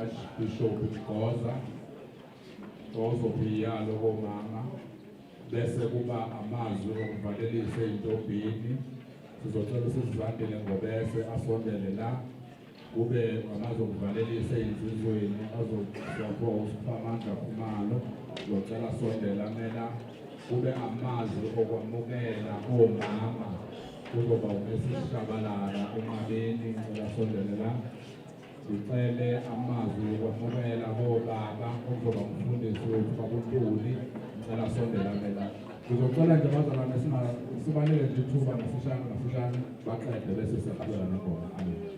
Archbishop Mgoza ozophiyalo komama bese kuba amazwi okuvalelisa ey'ntombini sizocela sizivandele ngobese asondele la kube amazwi okuvalelisa ey'nsizweni azosapho uSiphamandla Khumalo sizocela asondela mela kube amazwi okwamukela omama kuzoba uMesishabalala enqabeni asondele la sicele amazwi okwamukela obaba okuzoba umfundisi wethu kabuntuli ngicela sondela phela sizocela nje abazalwane sibanike nje ithuba ngafishane baqede bese siyaqhubeka nokho. Amen.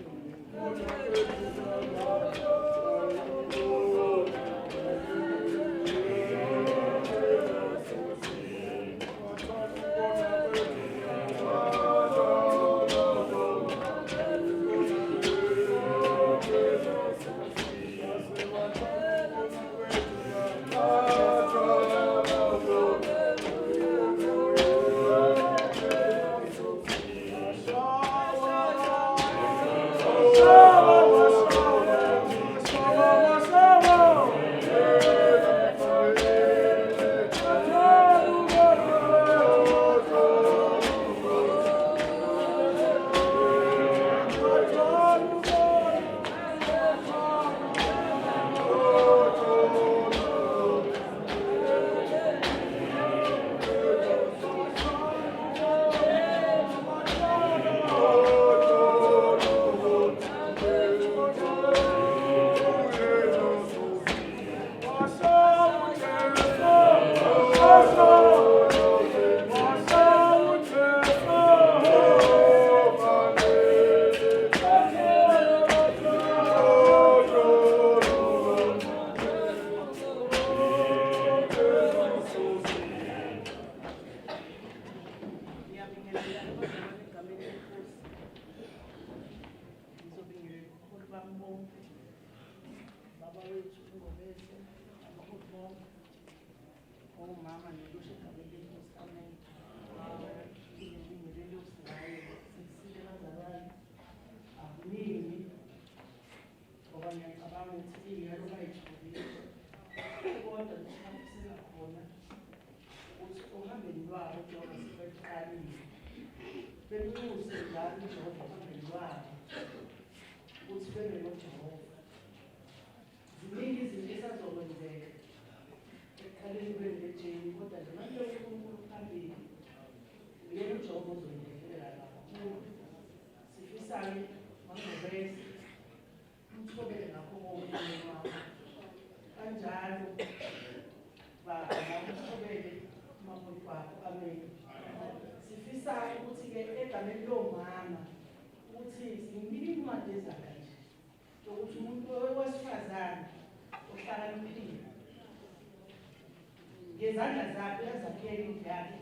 Ngezandla zakhe ezakhela indlu yakhe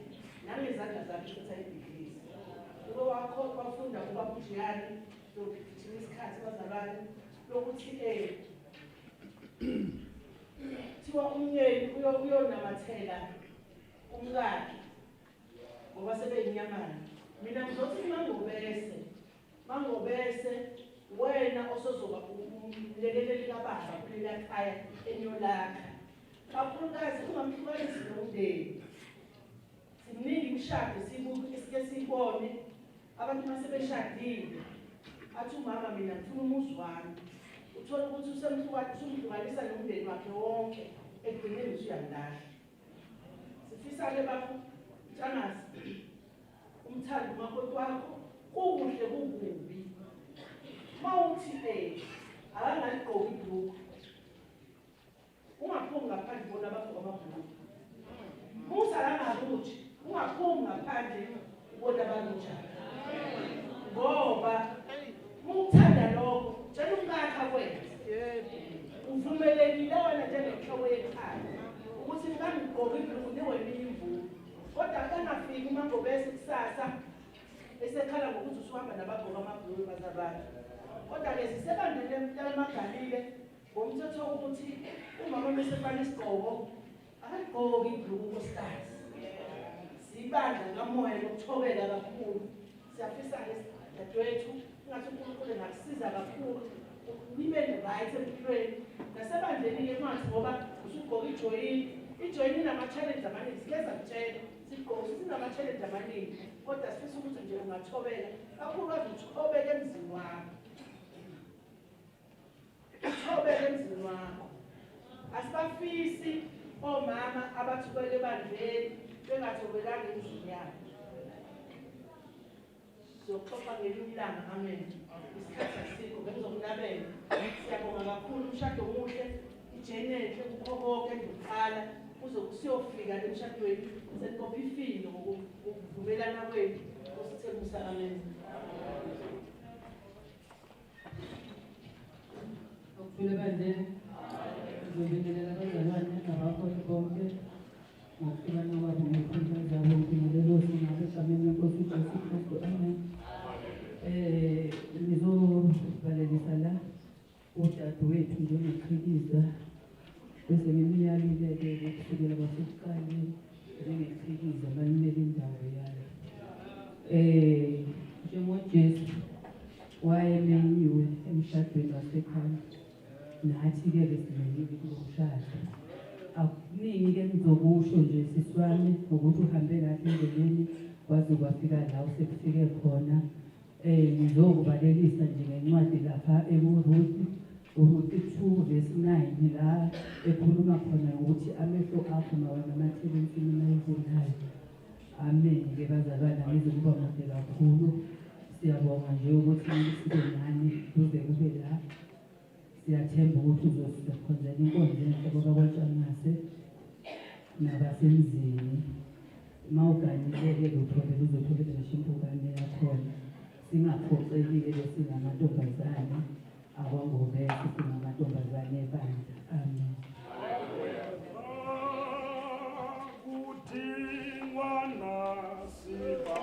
nangezandla zakhe ukuthi ayibhizinisi ulo wakho bafunda kubabujiyani lokugijima isikhathi bazalwane lokuthi thiwa umyeni uyonamathela umkakhe ngoba sebeyinyamana mina ngizothi mangobese wena osozoba umlekeleli kababa kulela khaya enyolakha kakhulukazi ungamhlukanisi nomndeni siningi imishado esike siyibone abantu masebeshadile athi umama mina ngifuna umuzi wami uthola ukuthi usumhlukanisa nomndeni wakhe wonke ekugcineni usuyamlahla sifisa-ke bafo Tshanazi kwakho kukuhle kukubi mawuthi akangaligqoki ibhulukwe ungaphumi ngaphandle bona abagqoka amabhulukwe musalangakuthi ungaphumi ngaphandle bona abanotshani ngoba mukuthanda lokho tshela umkakha kwenza uvumelekile wena njengenhloko yekhaya ukuthi ngangigqoka ibhulukwe niweminye imvumo kodwa engafiki umagobese kusasa esekhala ngokuthi usuhamba nabagqoka amabhulukwe bazabana kodwa-ke sisebandele emagalile ngomthetho wokuthi umama mesefana isigqoko akagqoki ibhulukwe unkosikazi sibandla ngamoya nokuthobela kakhulu siyafisa-ke dadewethu ungathi unkulunkulu engakusiza kakhulu nibe ne-right empilweni nasebandleni-ke kungathi ngoba usugqoka ijoyini inama-challenge amaningi sigeza kutshela sinama-challenge amaningi kodwa sifisa ukuthi nje ungathobela kakhulukazi uthobele emzini wakho uthobele emzini wakho asibafisi omama abathubele ebandleni bengathobelanga emzini yabo siyoxoxa ngelinye ilanga amen isikhathi asikho ngemzokunabela siyabonga kakhulu umshado omuhle ijenehle kukho konke ndokuqala kuze kusiyofika emshadweni senqopha ifindo ngokuvumelana kwethu kusithembisa amen Ukufuna bandle ngibingelela abazalwane nabaholi bonke ngokuhlukana kwabo ngezikhundla zabo ngibingelelo singabe egameni lenkosi uJesu Kristu amen ngizobalelisa la udadewethu njengeqhikiza bese ngimiyalile-ke kusukela kwasekuqaleni njengeqhikiza balimele indawo yayo njengoJesu wayemenyiwe emshadweni wasekhaya nathi-ke besilungile kulokushada akuningi-ke ngizokusho nje sisi wami ngokuthi uhambe kahle endleleni kwaze kwafika la usekufike khona ngizokubalelisa nje ngencwadi lapha ebuRuthi uRuthi 2:9 la ekhuluma khona ukuthi amehlo akho mawanamathele ensimini ayivulayo amen-ke bazalwane ngizokuba mude kakhulu siyabonga nje ukuthi sibe nani kuze kube la siyathemba ukuthi uzosikhonzela inkonzo enhle kwakwaNtshangase nabasemzini mawuganile-ke uthobela uzotholela ngisho impukane yakhona singaphoxekile besingamantombazane akwangobese singamantombazane ebandla amen kudingwa nasiba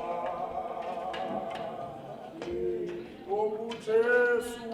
obujesu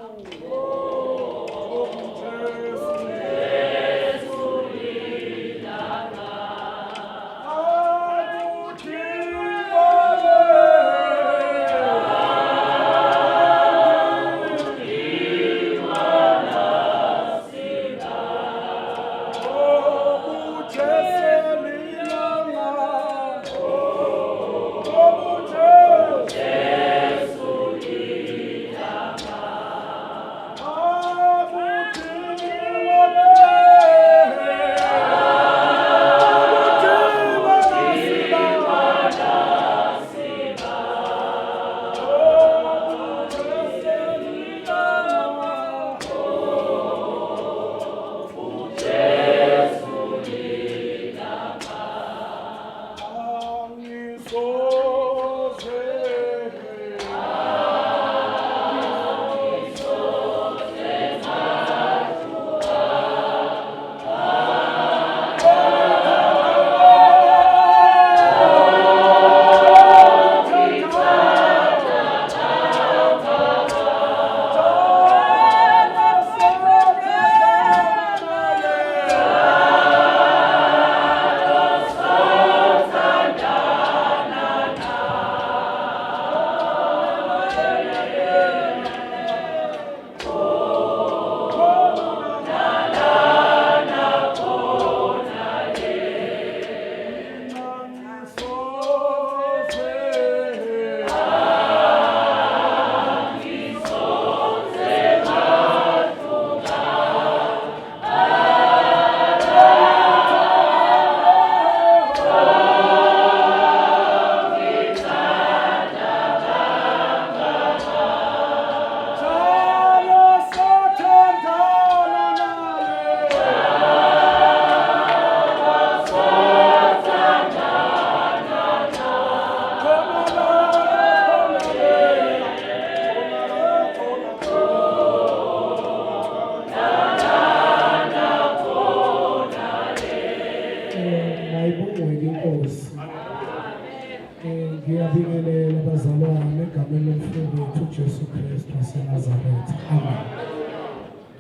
Ngiyabingelela bazalwane egameni lomfundi wethu Jesu Kristu waseNazaretha. Amen.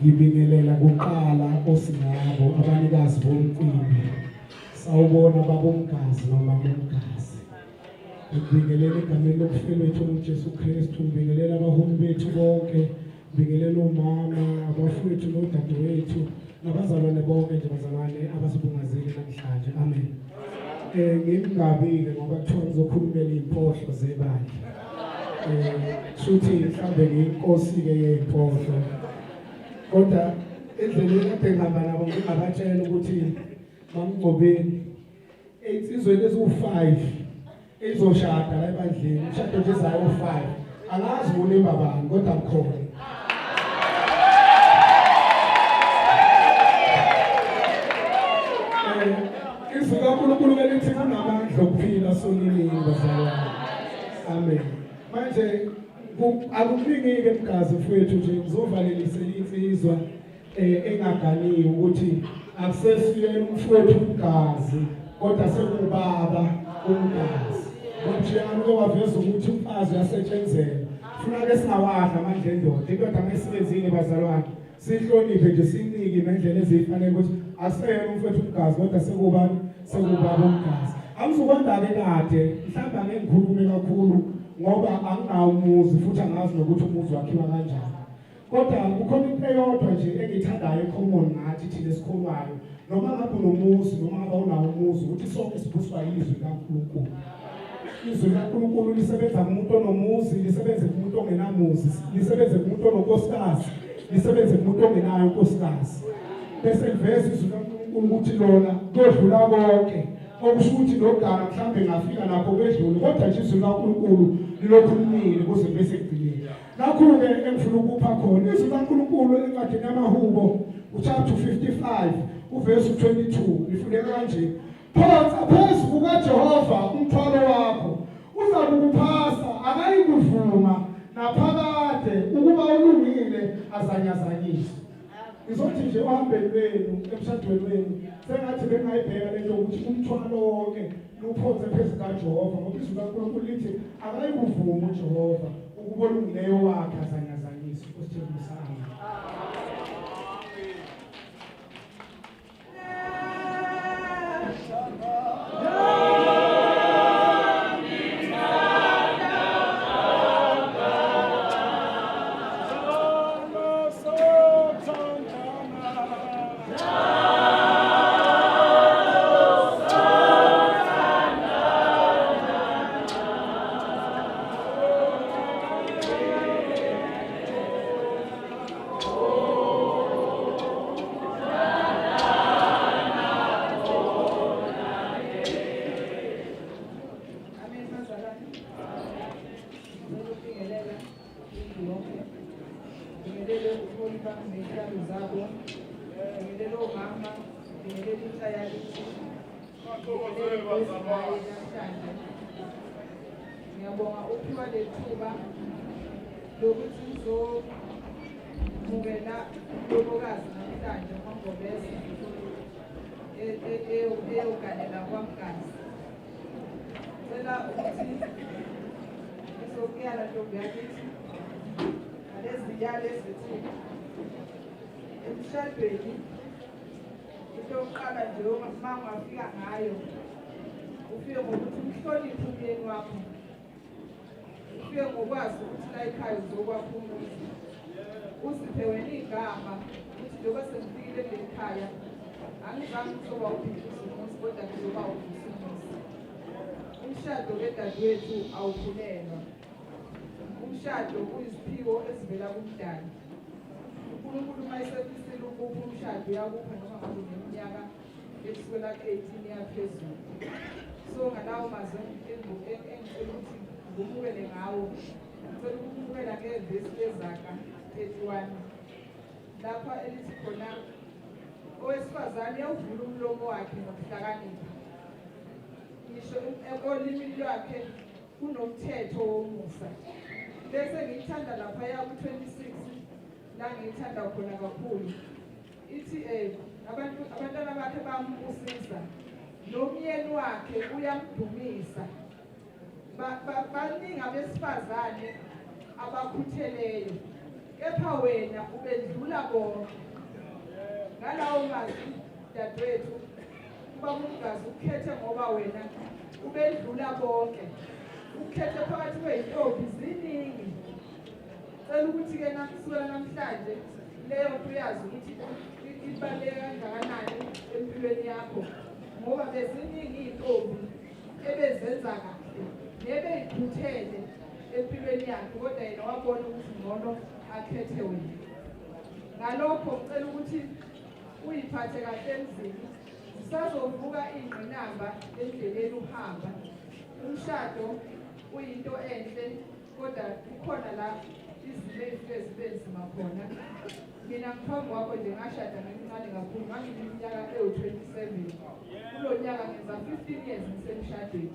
Ngibingelela kuqala osingabo abanikazi bomcimbi. Sawubona babomgazi noma bomgazi. Ngibingelela egameni lomfundi wethu uJesu Kristu, ngibingelela abaholi bethu bonke, ngibingelela umama, abafowethu nodadewethu, nabazalwane bonke nje bazalwane abasibungazile namhlanje. Amen. Ngingabike ngoba kuthiwa ngizokhulumela iy'mpohlo zebandla. Shuthi mhlambe ngiyinkosi-ke yey'mpohlo. Kodwa endleleni kade ngihamba nabo ngingabatshela ukuthi mamngcobeni ey'nsizweni eziwu-5 ezizoshada la ebandleni, umshado nje ezayo-5. Angazi ulimba bani kodwa mkhona. Izwi kaNkulunkulu elithi kunamandla okuphila sonini bazalwane. Amen. Manje akukuningi-ke mgazi mfowethu nje ngizovalelisela insizwa engaganiwe ukuthi akusesiyena umfowethu umgazi kodwa sekubaba umgazi. Umjiyana uyowaveza ukuthi umfazi uyasetshenzela. Funa-ke singawadla amandla endoda. Indoda mayisebenzile bazalwane, sihloniphe nje sinike ngendlela ezifanele ukuthi aseyena umfowethu umgazi kodwa sekubani sekubaba umgazi. Angizokwanda-ke kade mhlawumbe angeke ngikhulume kakhulu ngoba anginawo umuzi futhi angazi nokuthi umuzi wakhiwa kanjani. Kodwa kukhona into eyodwa nje engiyithandayo ecommon ngathi thina esikholwayo, noma ngabe unomuzi noma ngabe unawo umuzi, ukuthi sonke sibuswa yizwi kaNkulunkulu. Izwi kaNkulunkulu lisebenza kumuntu onomuzi, lisebenze kumuntu ongenamuzi, lisebenze kumuntu ononkosikazi, lisebenze kumuntu ongenayo unkosikazi. Bese liveza izwi kaNkulunkulu ukuthi lona kodlula konke, okusho ukuthi logana mhlambe ngafika nakho kwedlule, kodwa nje izwi kaNkulunkulu lilokhulumile kuze bese kugcinile. Ngakho-ke engifuna ukupha khona izwi kaNkulunkulu encwadini yamaHubo uchapter 55 uverse 22 lifuneka kanje: phonsa phezu kukaJehova umthwalo wakho, uzakukuphasa, akayikuvuma naphakade ukuba ulungile azanyazanyise. Ngizothi nje ohambeni lwenu emshadweni wenu sengathi bengayibheka lento ukuthi umthwalo wonke luphonse phezu kaJehova, ngoba izwi kaNkulunkulu lithi akayikuvuma uJehova ukuba olungileyo wakhe azanyazanyise. Kusithembisana. Ngiyabonga uphiwa lethuba lokuthi ngizomukela lobokazi namhlanje kwangobese eyoganela kwamgazi. Cela ukuthi ngizokuyala ntombi yakithi ngalezi ziyalo ezithi emshadweni into yokuqala nje uma ungafika ngayo ufike ngokuthi umhloniphe umyeni wakho, ufike ngokwazi ukuthi la ekhaya uzokwakha umuzi, uziphe wena igama ukuthi njengoba sengifikile kule khaya angizange ukuzoba uphilisa umuzi kodwa ngizoba uvusa umuzi. Umshado kedadewethu awuphulelwa. Umshado kuyisiphiwo esivela kumdali. uNkulunkulu uma esefisile ukupha umshado uyakupha noma ngabe uneminyaka ekusukela ku-18 yaphezulu. So ngalawo mazwi engicela ukuthi ngumukele ngawo, ngicela ukumukela ngevesi leZaga 31 lapha elithi khona owesifazane uyawuvula umlomo wakhe ngokuhlakanipha, ngisho olimini lwakhe kunomthetho womusa. Bese ngiyithanda laphaya ku-26 la ngiyithanda khona kakhulu, ithi abantwana bakhe bambusiza, nomyeni wakhe uyamdumisa. baningi abesifazane abakhutheleyo, kepha wena ubedlula bonke. Ngalawo mazwi dadewethu, ubaba uMgazi ukhethe ngoba wena ubedlula bonke. Ukhethe phakathi kwey'ntombi ziningi. Cela ukuthi-ke kusukela namhlanje leyo nto uyazi ukuthi ibaluleke kangakanani empilweni yakho, ngoba beziningi iy'ntombi ebezenza kahle nebey'khuthele empilweni yakhe, kodwa yena wabona ukuthi ngcono akhethe wena. Ngalokho ngicela ukuthi uyiphathe kahle emzini. Zisazovuka iy'ngqinamba endleleni uhamba. Umshado uyinto enhle, kodwa kukhona la izinto ey'fike zibe nzima khona. Mina ngaphambi kwakho nje ngashada ngincane kakhulu, ngangineminyaka ewu-27. Kulo nyaka ngenza 15 years ngisemshadweni,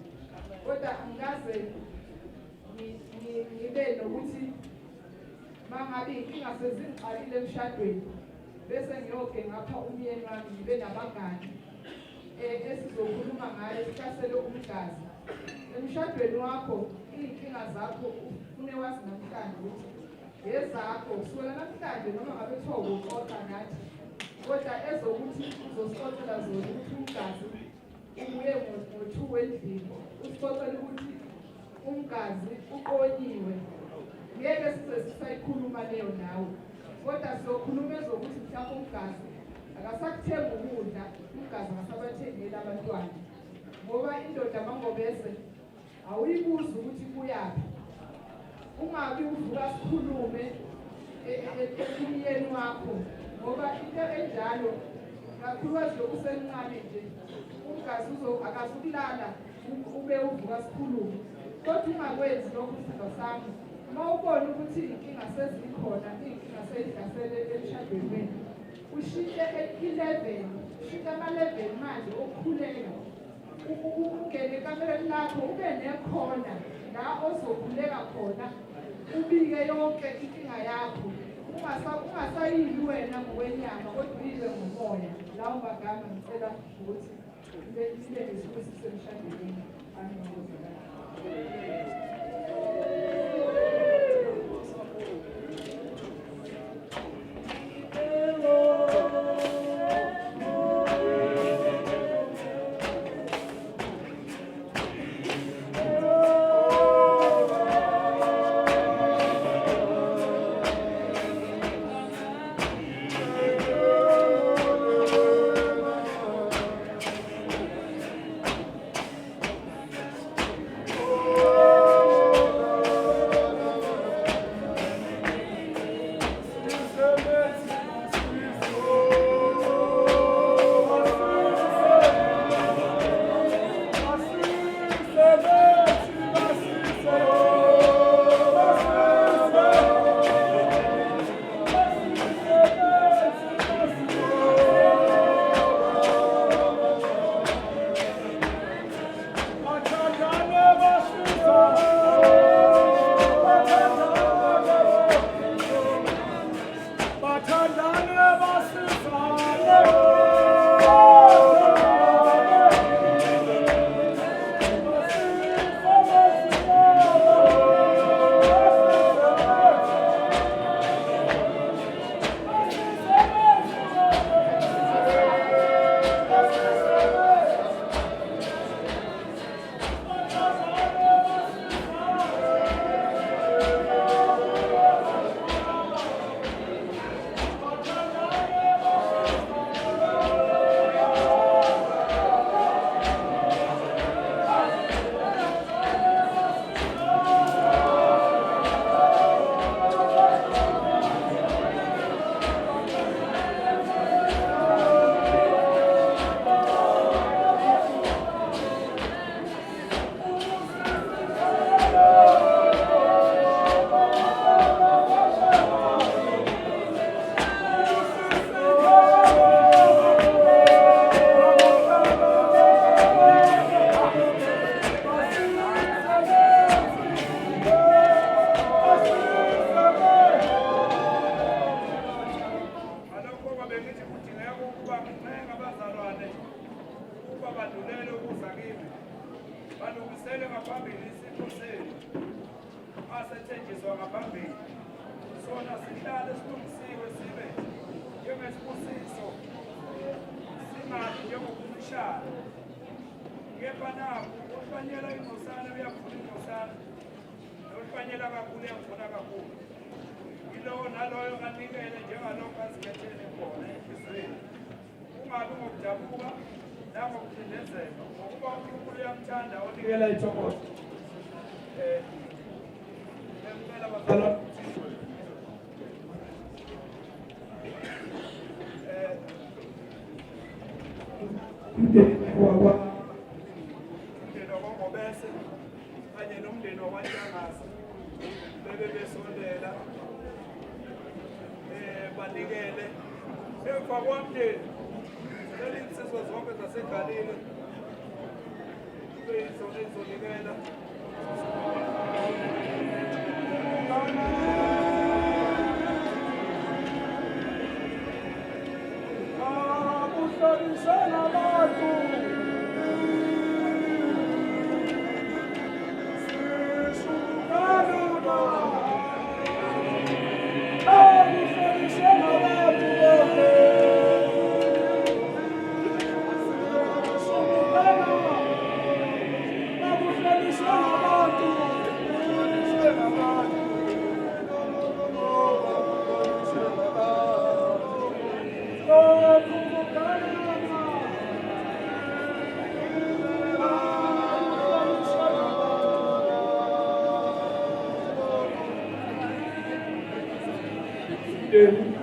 kodwa angikaze ngibe nokuthi mangabe inkinga sezingiqalile emshadweni bese ngiyoke ngapha umyeni wami ngibe nabangani esizokhuluma ngayo, sihlasele umgazi. Emshadweni wakho iy'nkinga zakho ufune wazi namhlanje ukuthi ezakho kusukela namhlanje, noma ngabe kuthiwa ukuxoxa nathi, kodwa ezokuthi uzosixoxela zona ukuthi umgazi ubuye ngo-2 endlini, usixoxele ukuthi umgazi uqonyiwe. Ngeke size sisayikhuluma leyo nawe, kodwa sizokhuluma ezokuthi mhlawumbe umgazi akasakuthenga ukudla, umgazi akasabathengeli abantwana, ngoba indoda mangobese awuyibuzi ukuthi kuyaphi. Ungabi uvuka sikhulume emyeni wakho, ngoba into enjalo kakhulukazi lokusemncane nje umgazi akazukulala ube uvuka sikhulume. Kodwa ungakwenzi lokhu sithandwa sami, uma ubona ukuthi iy'nkinga sezikhona, iy'nkinga sey'hlasele emshadweni wenu, ushintshe i-level, ushintshe ama-level manje okukhuleka. Ungene ekamereni lakho ube nekhona la ozokhuleka khona, ubike yonke inkinga yakho. Ungasayili wena ngokwenyama, kodwa uyile ngomoya. Lawo magama ngicela ukuthi ibe nesibusiso emshadweni. Oh esetshenziswa ngaphambili sona sihlale silungisiwe sibe njengesibusiso singabi njengobumshana kepha nakho olufanyela ingcosana uyafuna ingcosana nolufanyela kakhulu uyafuna kakhulu yilowo naloyo anikele njengalokho azikhethele khona enhliziyweni kungabi ngokudabuka nangokucindezela ngokuba uNkulunkulu uyamthanda onikela ithokozo ngempela bazalwane umndeni wakwaNgobese kanye nomndeni wakwaNtshangase bebesondela banikele emva kwamndeni lelinsizwa zonke zaseGalile kube yizona ezizonikela Abuhlalisana abantu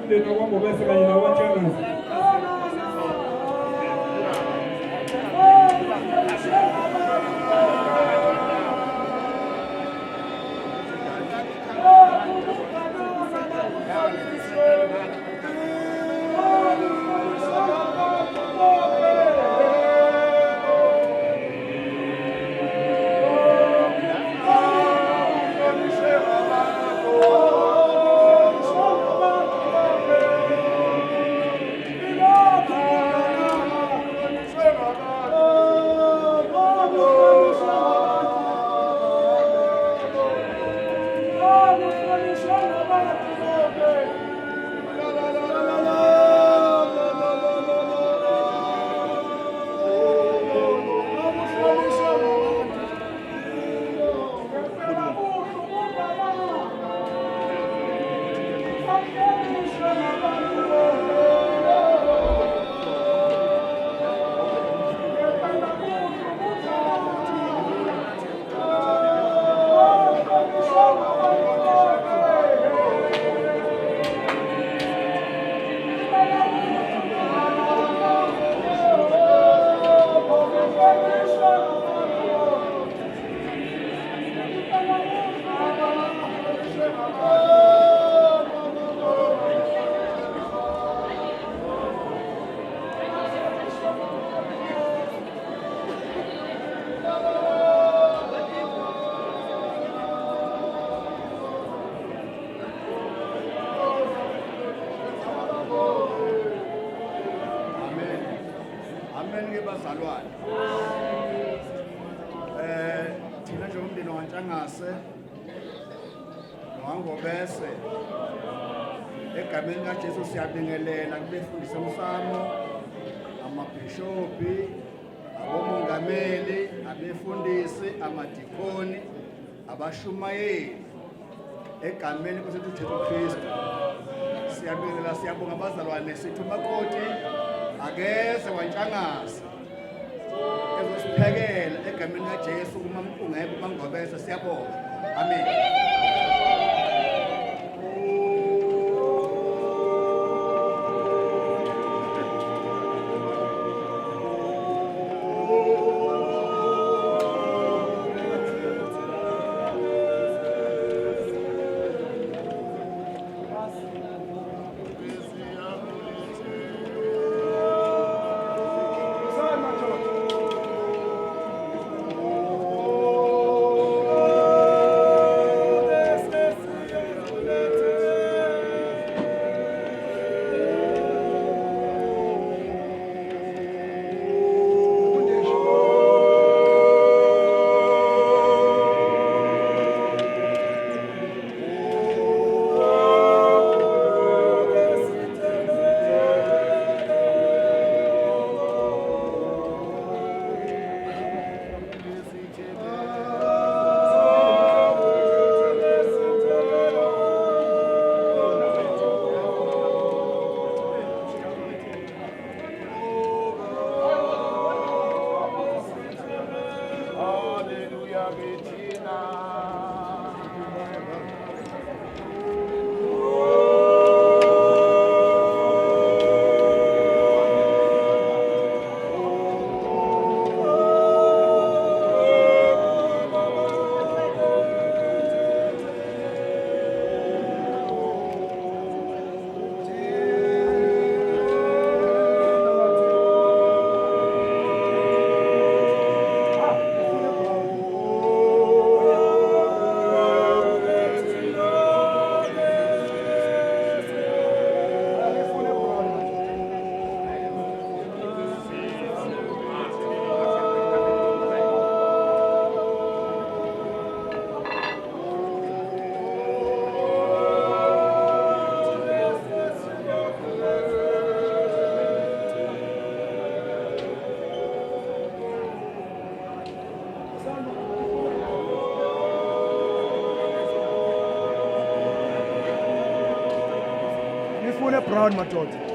umndeni wakwaNgobese kanye nawakwaNtshangase bazalwane thina njengomndeni waNtshangase nowaNgobese egameni kaJesu siyabingelela kubefundisa umsamo amabhishophi abomongameli abefundisi amadikoni abashumayeli egameni kusethu uJesu Kristu siyabingelela siyabonga abazalwane sithi umakoti akeze waNtshangase ezosiphekela egameni kaJesu ungeke uMangobese siyabonga amen. Sifune Brown madoda.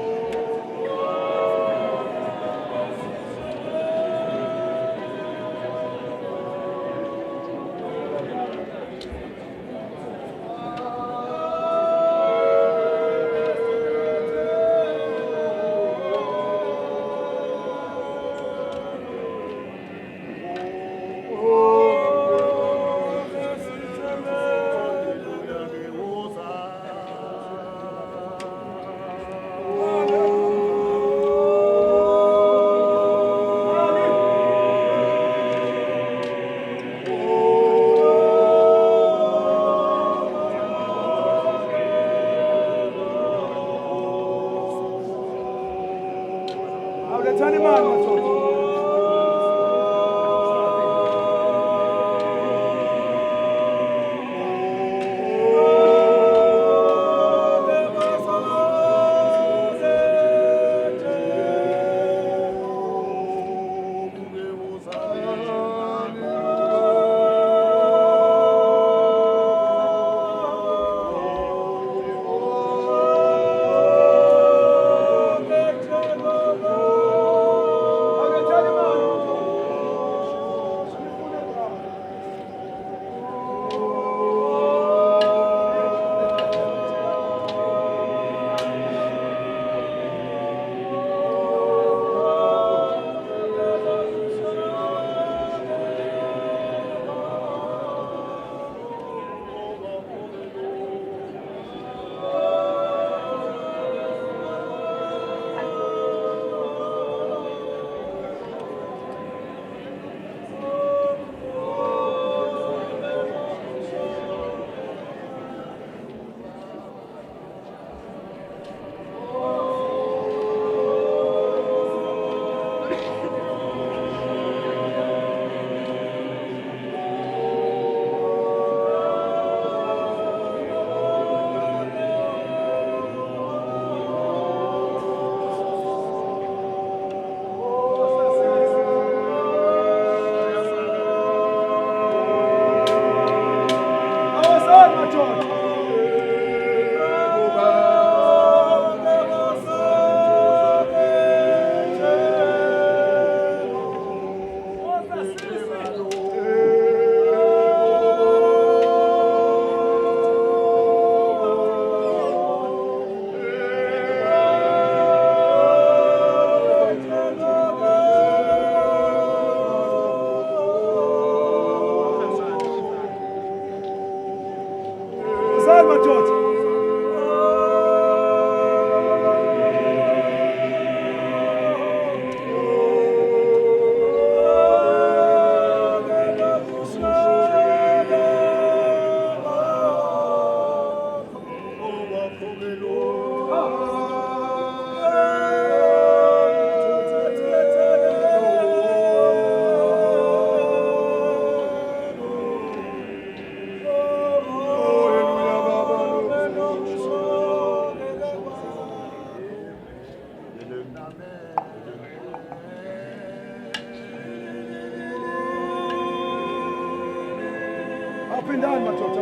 Upindani madoda.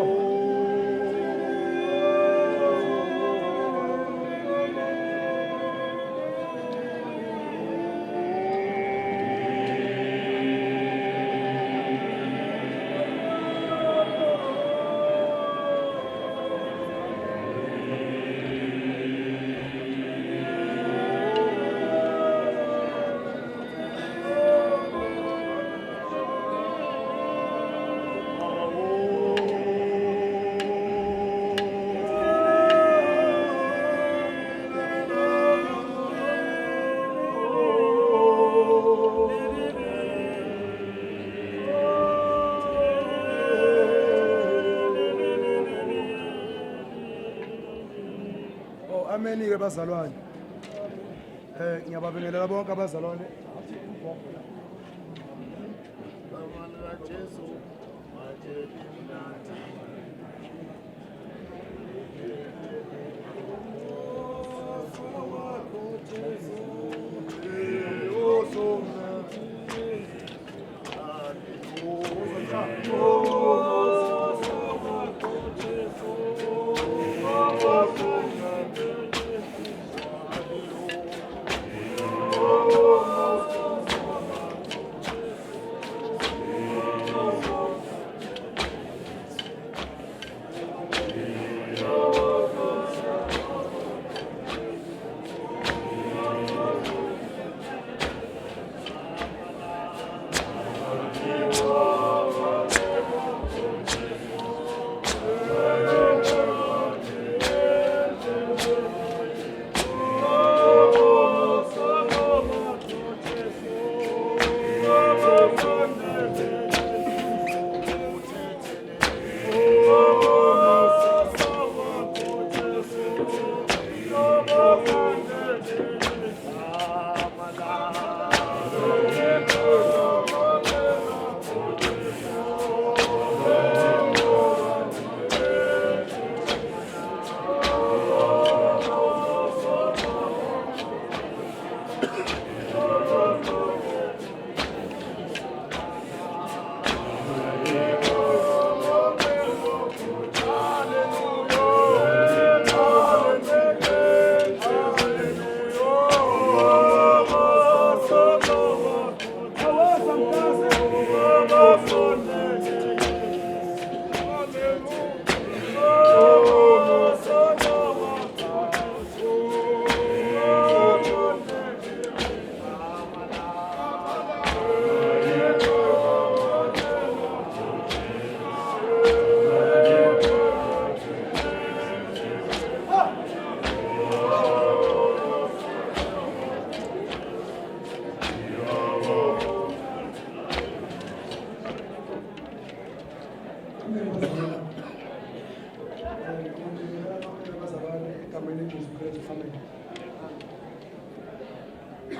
Ameni ke bazalwane. Ngiyababingelela bonke abazalwane.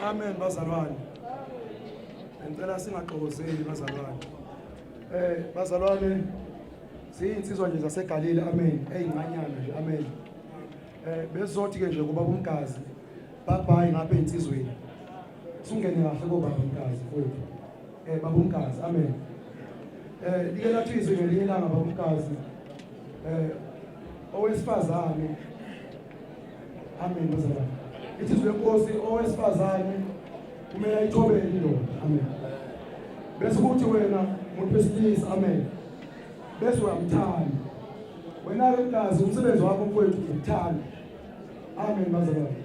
Amen bazalwane. Ngicela singaxokozeli bazalwane. Bazalwane siyinsizwa nje zaseGalile amen eyincanyana nje amen. Bezothi ke nje kuba umgazi babhayi ngapha insizweni. Singene kahle kuba umgazi mfowethu. Baba umgazi amen. Like lathi izwe ngelinye ilanga baba umgazi owesifazane amen bazalwane. Ithi izwe Nkosi owesifazane kumele ayithobele indoda amen. Bese kuthi wena umuntu wesilisa amen. Bese uyamthanda. Wena ke mkazi umsebenzi wakho mfowethu ukuthanda. Amen bazalwane.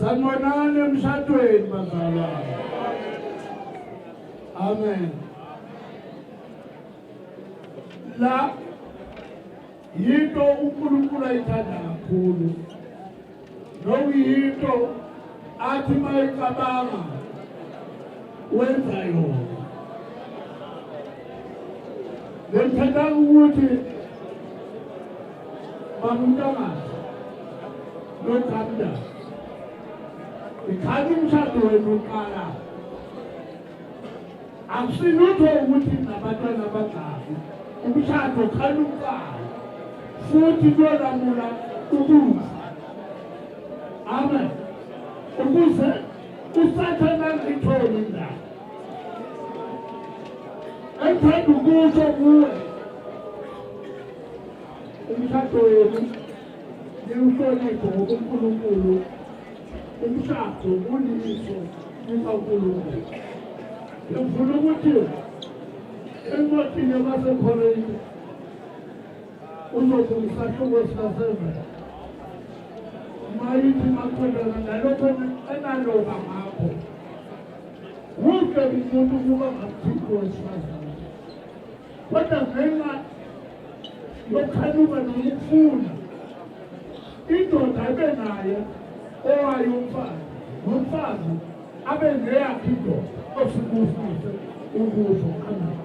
Sanibonani emshadweni bazalwane. Amen. La yinto uNkulunkulu ayithanda kakhulu. Nokuyinto athi mayicabanga wenza yona. Ngithanda ukuthi bamntwana lokhanda ikhadi umshado wenu uqala akusilutho ukuthi nabantwana abadala umshado khali uqala futhi kuyolamula ukuze amen ukuze usathane angayitholi indaba engithanda ukusho kuwe umshado wenu niwuhloniphe ngokuNkulunkulu umshado uliso likaNkulunkulu. Ngifuna ukuthi encwadini yabaseKorinte uzofundisa ihlobo sika-7 mayithi maqondana nalokho enaloba ngakho kuhle umuntu ukuba ngaphinda wesifazane kodwa ngenxa yokukhanuka nokufuna indoda abe naye owayo umfazi nomfazi abe ngeyakhe indoda osikufise ukusho amen.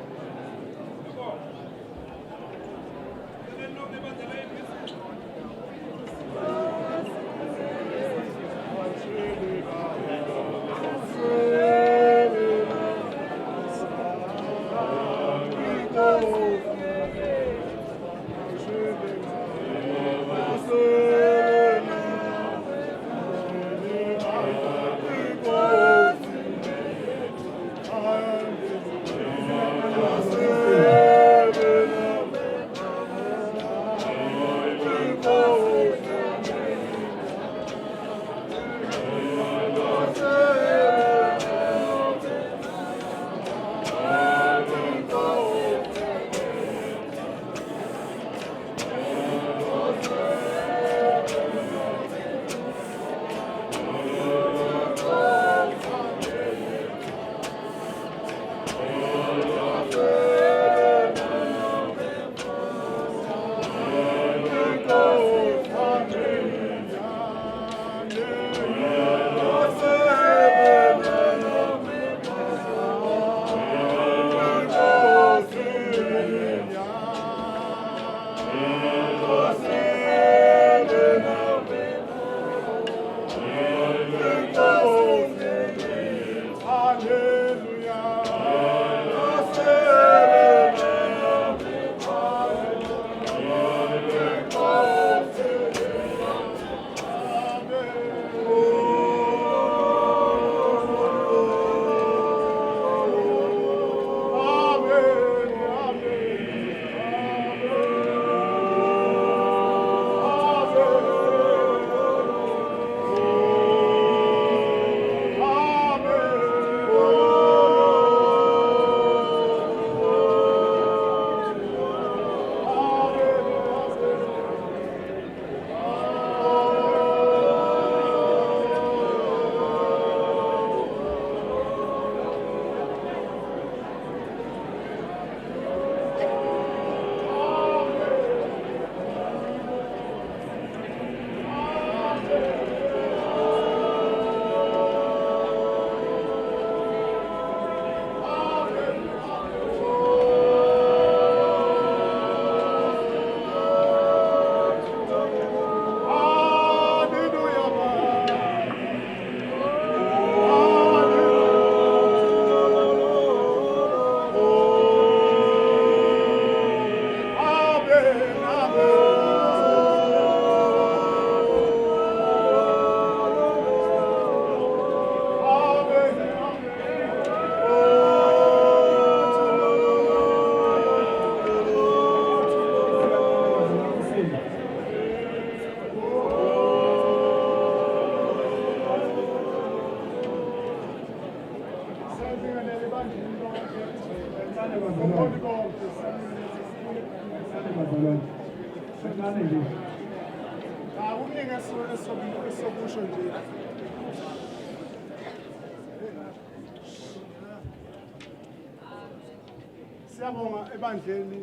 Siyabonga ebandleni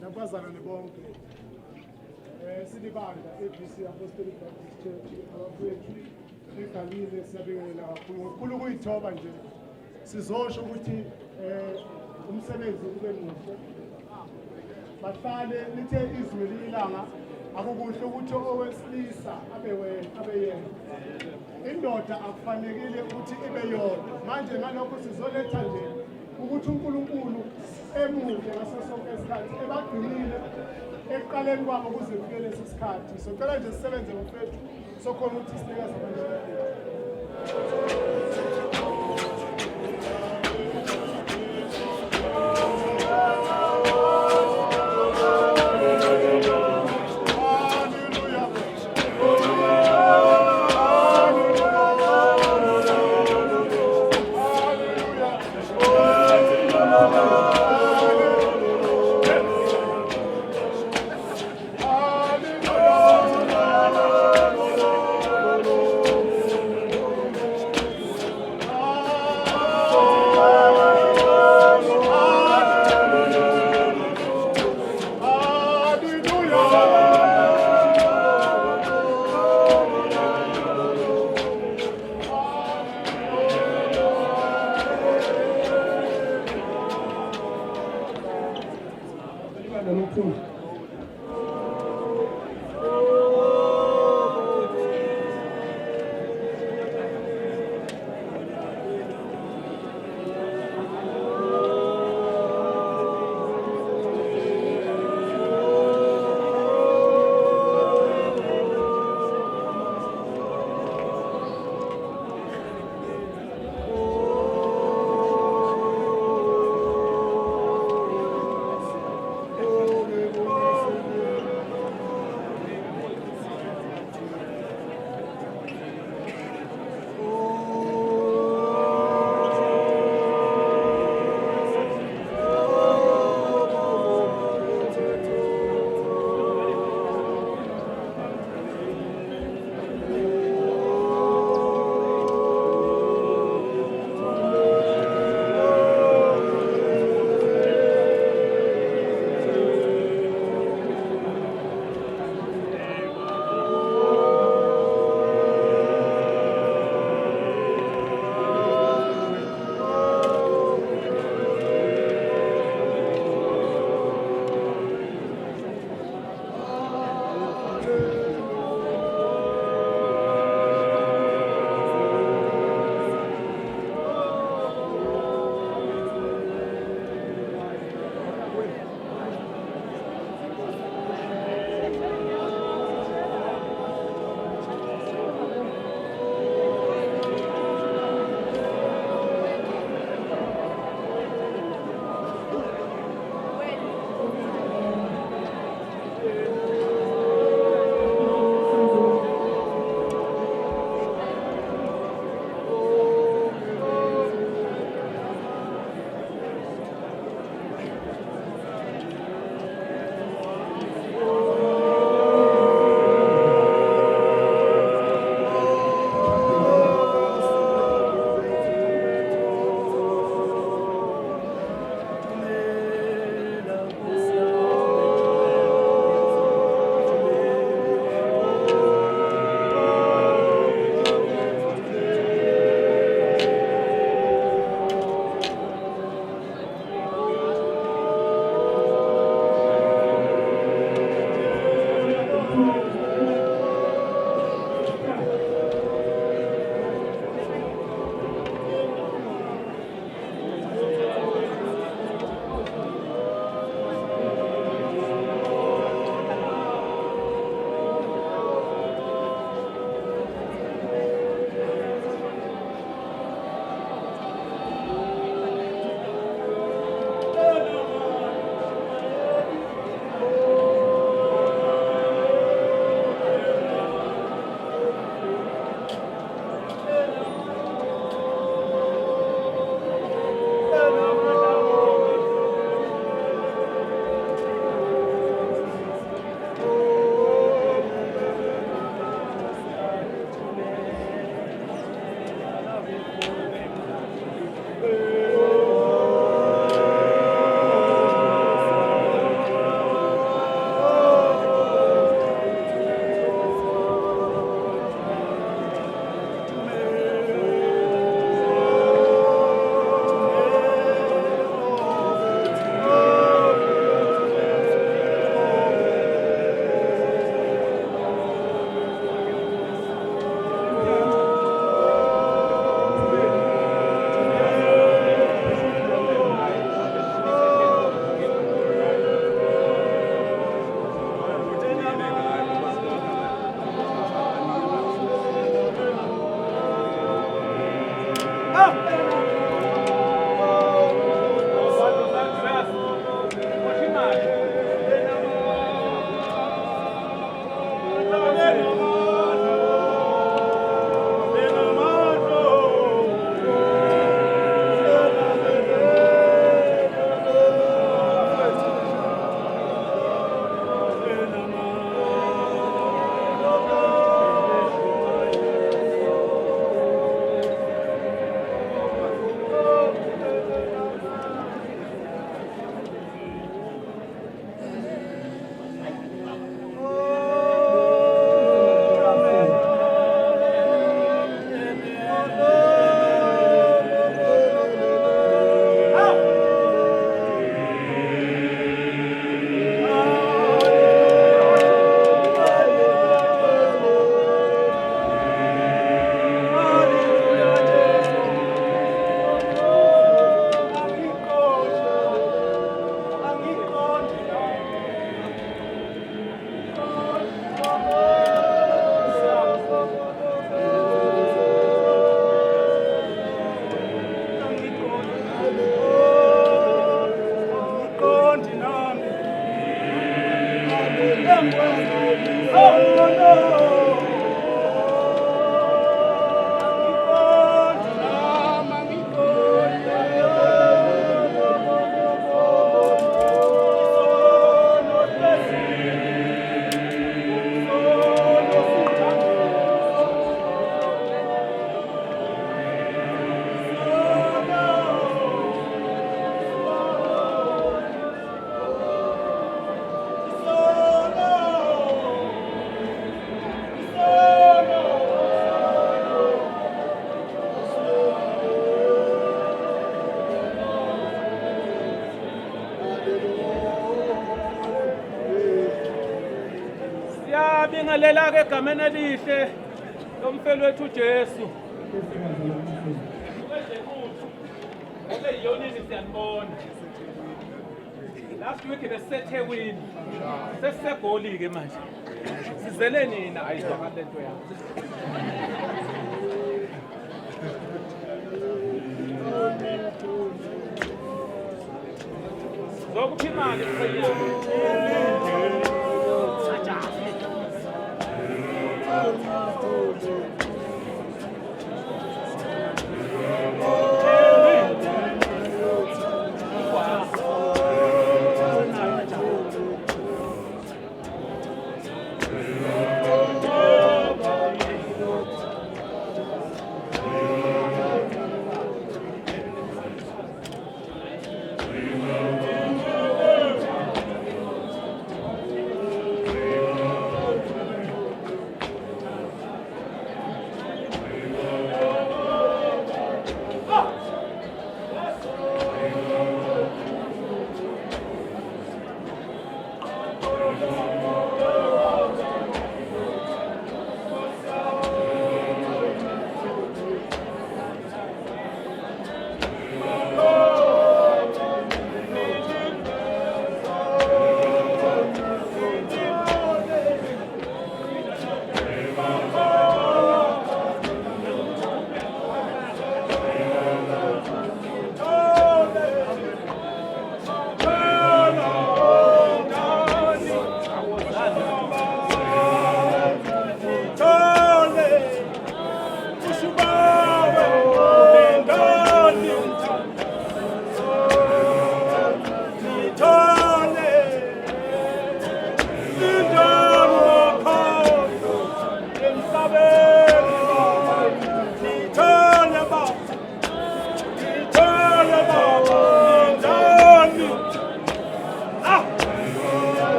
nabazalwane bonke. Silibandla ABC Apostolic Baptist Church abafowethu eGalile siyabingelela kakhulu. Ngokukhulu kuyithoba nje sizosho ukuthi umsebenzi ube muhle. Bahlale lithe izwi lilanga akukuhle ukuthi owesilisa abe yena. Indoda akufanelekile ukuthi ibe yodwa. Manje ngalokho sizoletha nje ukuthi uNkulunkulu emuhle ngaso sonke isikhathi ebagcinile ekuqaleni kwabo kuze kufike lesi sikhathi. Socela nje sisebenze ngofethu sokhona ukuthi sinikeze abantu. Siyabingelela-ke egameni elihle lomfelo wethu uJesu. Ngoba yiyonini siyanibona. Last week beseThekwini. Sesisegoli-ke manje. Sizele nina ayizwakala lento yakho. Zokuphi imali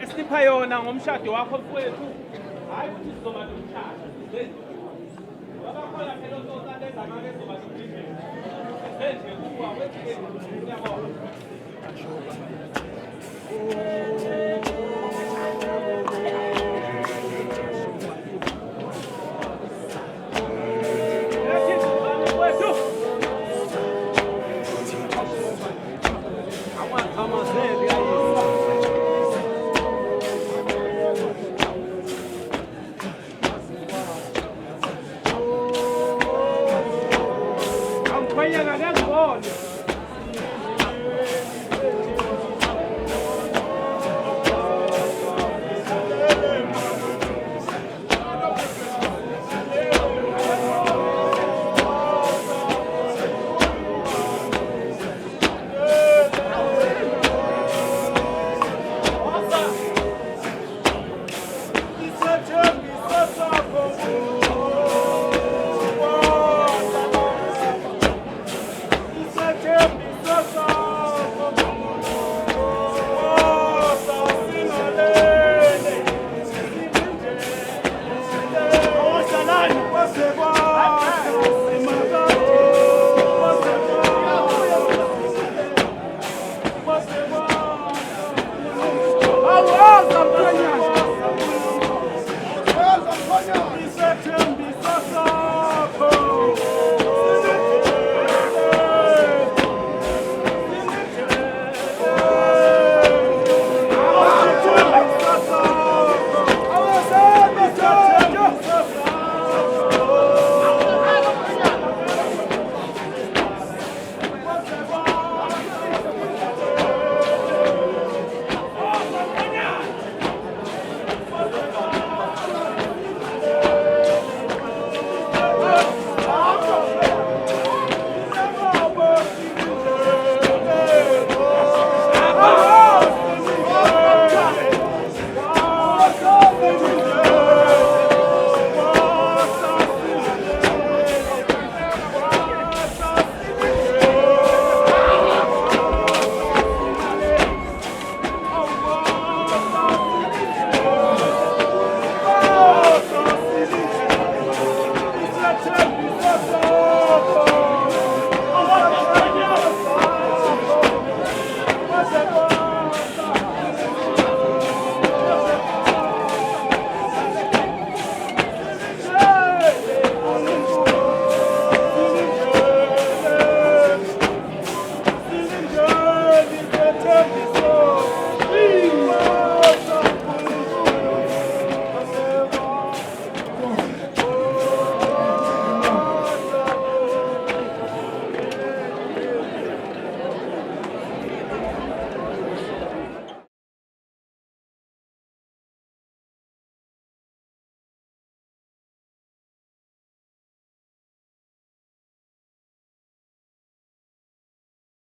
esipha yona ngomshado wakho mfowethu hayi ukuthi sizoba nomshado ngoba khona phela osonto ezamake sizoba nomshado senze kuwa wethi uyabona Vaya ganando gol.